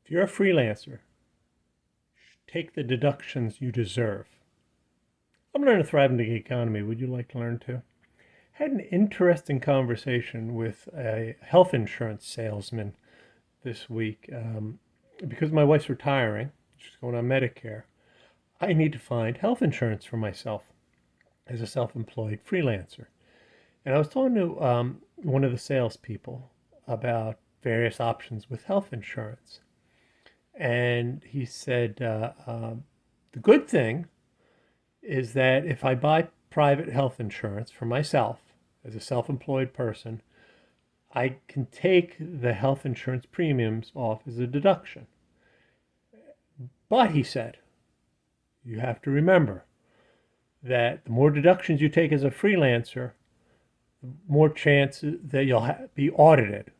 If you're a freelancer, take the deductions you deserve. I'm learning to thrive in the gig economy. Would you like to learn too? Had an interesting conversation with a health insurance salesman this week. Because my wife's retiring, she's going on Medicare. I need to find health insurance for myself as a self-employed freelancer. And I was talking to one of the salespeople about various options with health insurance. And he said, the good thing is that if I buy private health insurance for myself as a self-employed person, I can take the health insurance premiums off as a deduction. But he said, you have to remember that the more deductions you take as a freelancer, the more chance that you'll be audited.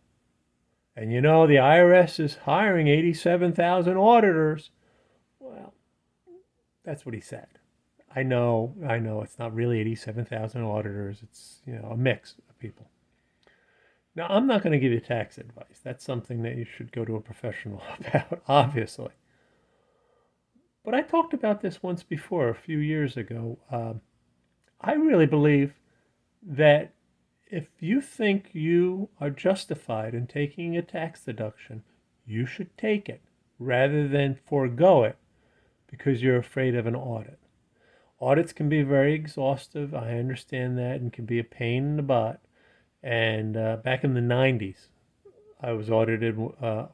And you know, the IRS is hiring 87,000 auditors. Well, that's what he said. I know, it's not really 87,000 auditors. It's, a mix of people. Now, I'm not going to give you tax advice. That's something that you should go to a professional about, obviously. But I talked about this once before, a few years ago. I really believe that if you think you are justified in taking a tax deduction, you should take it rather than forego it because you're afraid of an audit. Audits can be very exhaustive. I understand that, and can be a pain in the butt. And back in the 90s, I was audited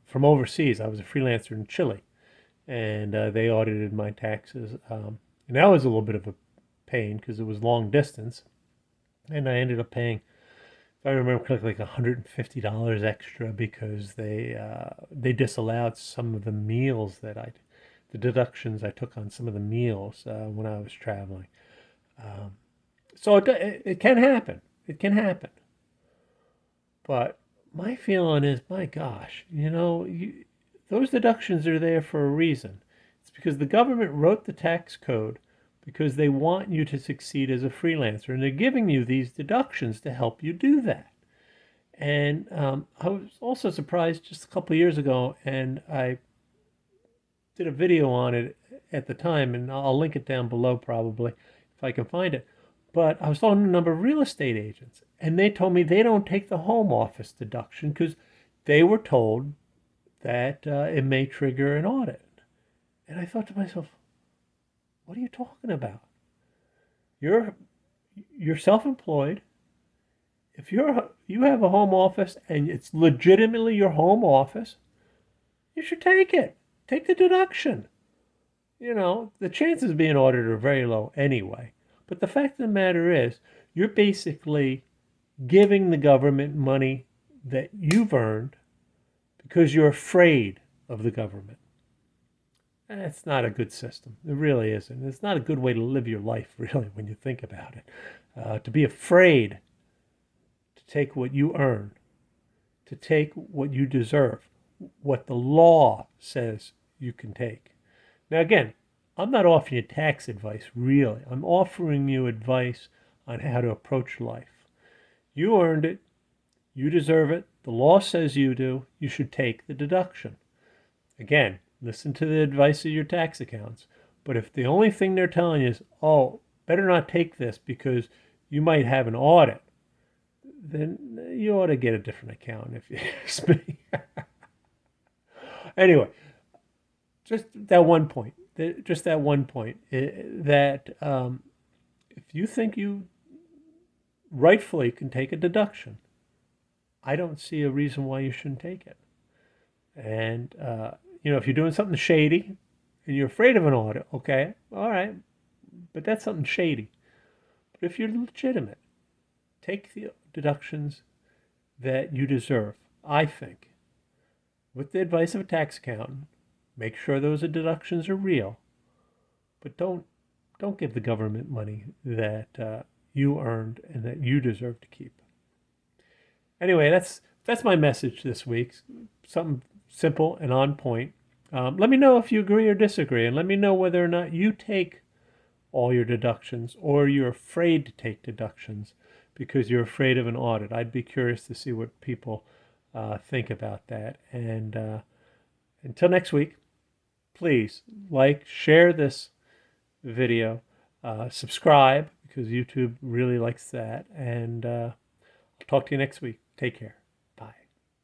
from overseas. I was a freelancer in Chile, and they audited my taxes. And that was a little bit of a pain because it was long distance. And I ended up paying, if I remember correctly, like $150 extra because they disallowed some of the meals the deductions I took on some of the meals when I was traveling. So it can happen. It can happen. But my feeling is, my gosh, those deductions are there for a reason. It's because the government wrote the tax code because they want you to succeed as a freelancer, and they're giving you these deductions to help you do that. And I was also surprised just a couple of years ago, and I did a video on it at the time, and I'll link it down below probably if I can find it. But I was talking to a number of real estate agents, and they told me they don't take the home office deduction because they were told that it may trigger an audit. And I thought to myself, what are you talking about? You're self-employed. If you have a home office and it's legitimately your home office, you should take it. Take the deduction. The chances of being audited are very low anyway. But the fact of the matter is, you're basically giving the government money that you've earned because you're afraid of the government. And it's not a good system. It really isn't. It's not a good way to live your life, really, when you think about it. To be afraid to take what you earn, to take what you deserve, what the law says you can take. Now, again, I'm not offering you tax advice, really. I'm offering you advice on how to approach life. You earned it. You deserve it. The law says you do. You should take the deduction. Again, listen to the advice of your tax accountants. But if the only thing they're telling you is, oh, better not take this because you might have an audit, then you ought to get a different account if you ask me. Anyway, just that one point. That if you think you rightfully can take a deduction, I don't see a reason why you shouldn't take it. And, if you're doing something shady and you're afraid of an audit, okay, all right, but that's something shady. But if you're legitimate, take the deductions that you deserve, I think, with the advice of a tax accountant. Make sure those deductions are real, but don't give the government money that you earned and that you deserve to keep. Anyway, that's my message this week. Something simple and on point. Let me know if you agree or disagree, and let me know whether or not you take all your deductions or you're afraid to take deductions because you're afraid of an audit. I'd be curious to see what people think about that. And Until next week, please like, share this video, subscribe because YouTube really likes that, and I'll talk to you next week. Take care.